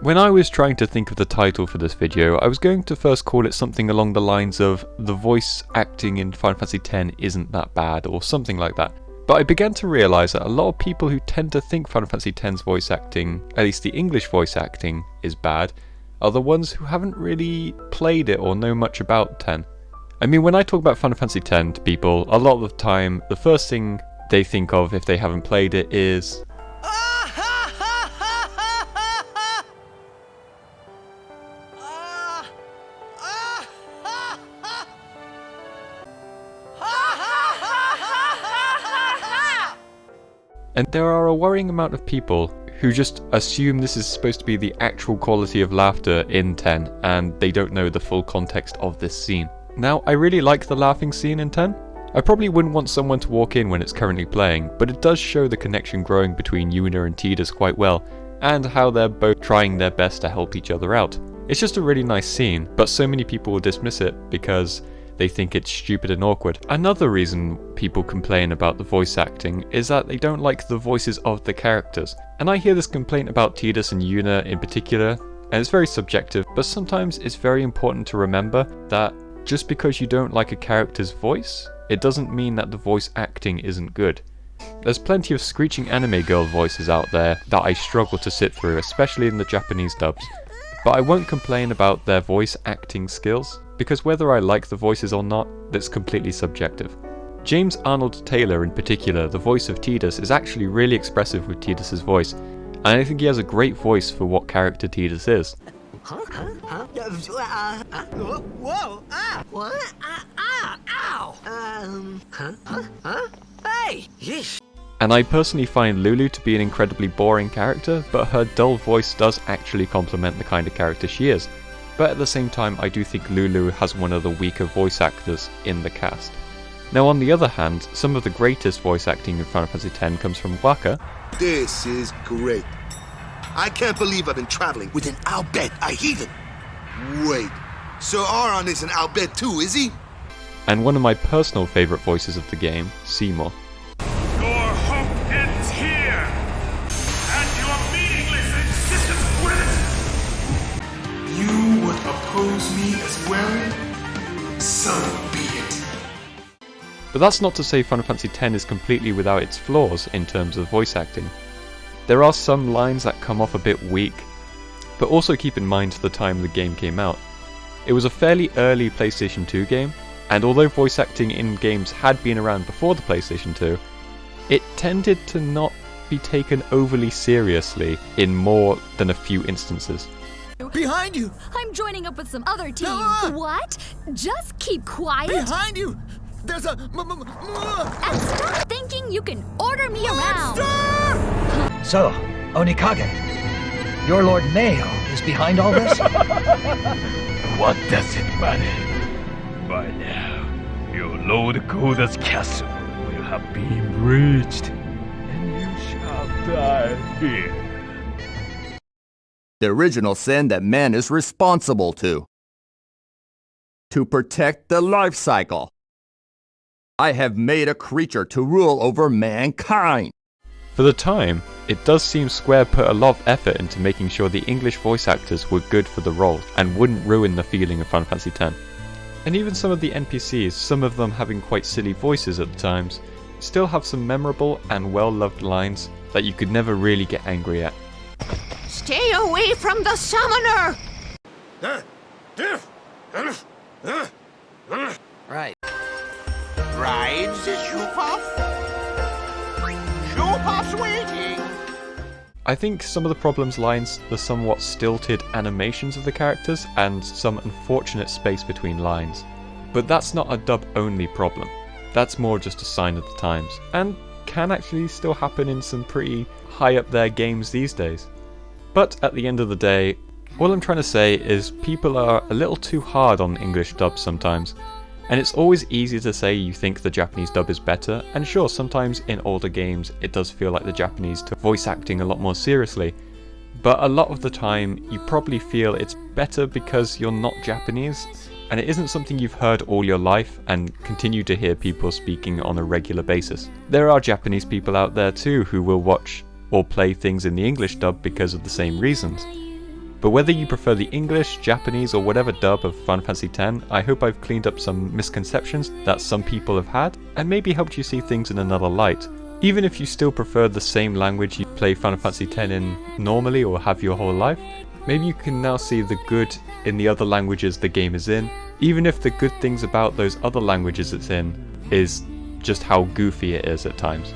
When I was trying to think of the title for this video, I was going to first call it something along the lines of "The voice acting in Final Fantasy X isn't that bad" or something like that. But I began to realise that a lot of people who tend to think Final Fantasy X's voice acting, at least the English voice acting, is bad, are the ones who haven't really played it or know much about 10. I mean, when I talk about Final Fantasy X to people, a lot of the time, the first thing they think of if they haven't played it is and there are a worrying amount of people who just assume this is supposed to be the actual quality of laughter in 10, and they don't know the full context of this scene. Now, I really like the laughing scene in 10. I probably wouldn't want someone to walk in when it's currently playing, but it does show the connection growing between Yuna and Tidus quite well, and how they're both trying their best to help each other out. It's just a really nice scene, but so many people will dismiss it because they think it's stupid and awkward. Another reason people complain about the voice acting is that they don't like the voices of the characters. And I hear this complaint about Tidus and Yuna in particular, and it's very subjective, but sometimes it's very important to remember that just because you don't like a character's voice, it doesn't mean that the voice acting isn't good. There's plenty of screeching anime girl voices out there that I struggle to sit through, especially in the Japanese dubs. But I won't complain about their voice acting skills, because whether I like the voices or not, that's completely subjective. James Arnold Taylor in particular, the voice of Tidus, is actually really expressive with Tidus' voice, and I think he has a great voice for what character Tidus is. Whoa! Ah! What? Ow! Hey! Yeesh! And I personally find Lulu to be an incredibly boring character, but her dull voice does actually complement the kind of character she is. But at the same time, I do think Lulu has one of the weaker voice actors in the cast. Now on the other hand, some of the greatest voice acting in Final Fantasy X comes from Waka. This is great. I can't believe I've been traveling with an Albed, a heathen. Wait, so Aron is an Albed too, is he? And one of my personal favourite voices of the game, Seymour. Your hope ends here, and your meaningless existence with it. You would oppose me as well? So be it. But that's not to say Final Fantasy X is completely without its flaws in terms of voice acting. There are some lines that come off a bit weak, but also keep in mind the time the game came out. It was a fairly early PlayStation 2 game, and although voice acting in games had been around before the PlayStation 2, it tended to not be taken overly seriously in more than a few instances. Behind you! I'm joining up with some other team. Ah! What? Just keep quiet. Behind you! There's a And stop thinking you can order me around. So, Onikage, your Lord Mayo is behind all this? What does it matter? By now, your Lord Koda's castle will have been breached, and you shall die here. The original sin that man is responsible to protect the life cycle. I have made a creature to rule over mankind. For the time, it does seem Square put a lot of effort into making sure the English voice actors were good for the role and wouldn't ruin the feeling of Final Fantasy X. And even some of the NPCs, some of them having quite silly voices at the times, still have some memorable and well-loved lines that you could never really get angry at. Stay away from the summoner! Right. Rides the Shoopaf? Shoopaf's waiting! I think some of the problems lies the somewhat stilted animations of the characters and some unfortunate space between lines. But that's not a dub-only problem. That's more just a sign of the times, and can actually still happen in some pretty high up there games these days. But at the end of the day, all I'm trying to say is people are a little too hard on English dubs sometimes. And it's always easy to say you think the Japanese dub is better, and sure, sometimes in older games it does feel like the Japanese took voice acting a lot more seriously, but a lot of the time you probably feel it's better because you're not Japanese, and it isn't something you've heard all your life and continue to hear people speaking on a regular basis. There are Japanese people out there too who will watch or play things in the English dub because of the same reasons. But whether you prefer the English, Japanese, or whatever dub of Final Fantasy X, I hope I've cleaned up some misconceptions that some people have had, and maybe helped you see things in another light. Even if you still prefer the same language you play Final Fantasy X in normally or have your whole life, maybe you can now see the good in the other languages the game is in, even if the good things about those other languages it's in is just how goofy it is at times.